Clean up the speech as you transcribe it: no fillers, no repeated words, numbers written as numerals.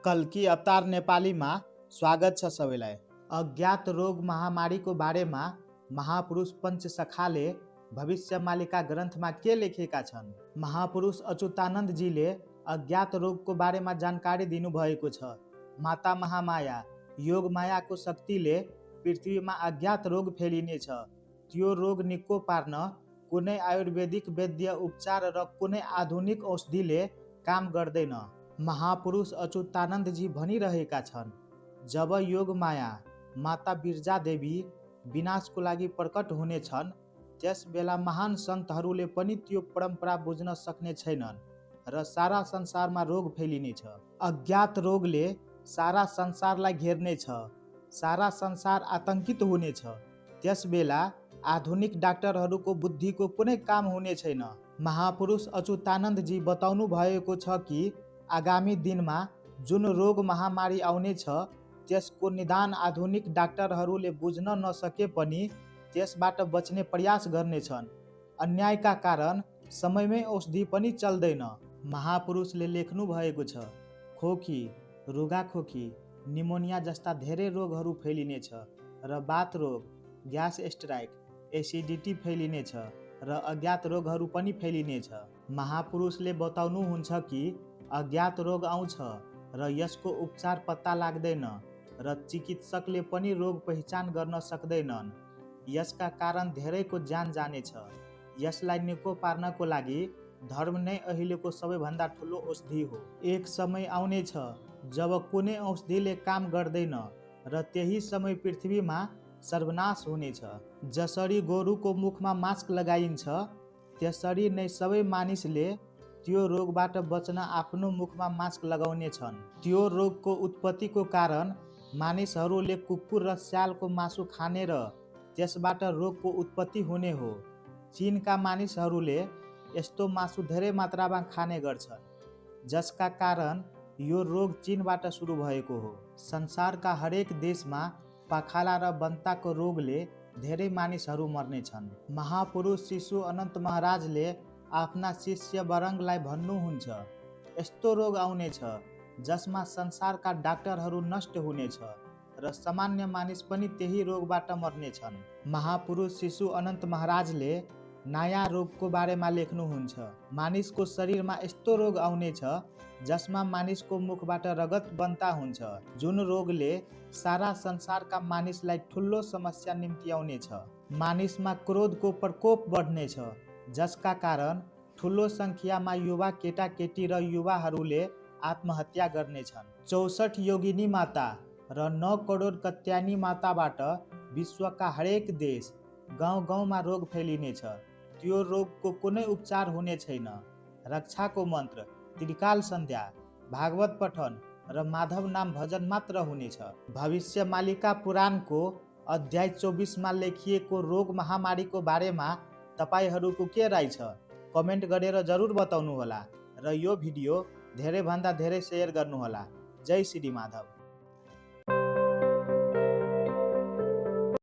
कल्की अवतार नेपालीमा स्वागत छ सबैलाई। अज्ञात रोग महामारीको बारेमा महापुरुष पञ्चसखाले भविष्यमालिका ग्रन्थमा के लेखेका छन्? महापुरुष अच्युतानन्दजीले अज्ञात रोगको बारेमा जानकारी दिनुभएको छ। माता महामाया योग मायाको शक्तिले पृथ्वीमा अज्ञात रोग फैलिनेछ। त्यो रोग निको पार्न कुनै आयुर्वेदिक वैद्य उपचार र कुनै आधुनिक औषधिले काम गर्दैन। महापुरुष अच्युतानन्दजी भनिरहेका छन्, जब योग माया माता बिर्जा देवी विनाशको लागि प्रकट हुनेछन्, त्यस बेला महान सन्तहरूले पनि त्यो परम्परा बुझ्न सक्ने छैनन् र सारा संसारमा रोग फैलिनेछ। अज्ञात रोगले सारा संसारलाई घेर्नेछ। सारा संसार आतंकित हुनेछ। त्यस बेला आधुनिक डाक्टरहरूको बुद्धिको कुनै काम हुने छैन। महापुरुष अच्युतानन्दजी बताउनु भएको छ कि आगामी दिनमा जुन रोग महामारी आउनेछ, त्यसको निदान आधुनिक डाक्टरहरूले बुझ्न नसके पनि त्यसबाट बच्ने प्रयास गर्नेछन्। अन्यायका कारण समयमै औषधि पनि चल्दैन। महापुरुषले लेख्नु भएको छ, खोकी, रुगाखोकी, निमोनिया जस्ता धेरै रोगहरू फैलिनेछ र बात रोग, ग्यास स्ट्राइक, एसिडिटी फैलिनेछ र अज्ञात रोगहरू पनि फैलिनेछ। महापुरुषले बताउनुहुन्छ कि अज्ञात रोग आउँछ र यसको उपचार पत्ता लाग्दैन र चिकित्सकले पनि रोग पहिचान गर्न सक्दैनन्। यसका कारण धेरैको ज्यान जानेछ। यसलाई निको पार्नको लागि धर्म नै अहिलेको सबैभन्दा ठुलो औषधि हो। एक समय आउनेछ जब कुनै औषधिले काम गर्दैन र त्यही समय पृथ्वीमा सर्वनाश हुनेछ। जसरी गोरुको मुखमा मास्क लगाइन्छ, त्यसरी नै सबै मानिसले त्यो रोगबाट बच्न आफ्नो मुखमा मास्क लगाउने छन्। त्यो रोगको उत्पत्तिको कारण मानिसहरूले कुकुर र स्यालको मासु खाने र त्यसबाट रोगको उत्पत्ति हुने हो। चीनका मानिसहरूले यस्तो मासु धेरै मात्रामा खाने गर्छन्, जसका कारण यो रोग चीनबाट सुरु भएको हो। संसारका हरेक देशमा पखाला र बन्ताको रोगले धेरै मानिसहरू मर्नेछन्। महापुरुष शिशु अनन्त महाराजले आफ्ना शिष्य बरङलाई भन्नुहुन्छ, यस्तो रोग आउनेछ जसमा संसारका डाक्टरहरू नष्ट हुनेछ र सामान्य मानिस पनि त्यही रोगबाट मर्नेछन्। महापुरुष शिशु अनन्त महाराजले नयाँ रोगको बारेमा लेख्नुहुन्छ, मानिसको शरीरमा यस्तो रोग आउनेछ जसमा मानिसको मुखबाट रगत बन्ता हुन्छ, जुन रोगले सारा संसारका मानिसलाई ठुलो समस्या निम्त्याउनेछ। मानिसमा क्रोधको प्रकोप बढ्नेछ, जसका कारण ठुलो संख्यामा युवा केटाकेटी र युवाहरूले आत्महत्या गर्नेछन्। 64 योगिनी माता र 9 करोड कत्यानी माताबाट विश्वका हरेक देश, गाउँ गाउँमा रोग फैलिनेछ। त्यो रोगको कुनै उपचार हुने छैन। रक्षाको मन्त्र, त्रिकाल सन्ध्या, भागवत पठन र माधव नाम भजन मात्र हुनेछ। भविष्यमालिका पुराणको अध्याय 24मा लेखिएको रोग महामारीको बारेमा तपाईहरूको के राय छ? कमेन्ट गरेर जरुर बताउनुहोला र यो भिडियो धेरैभन्दा धेरै सेयर गर्नुहोला। जय श्री माधव।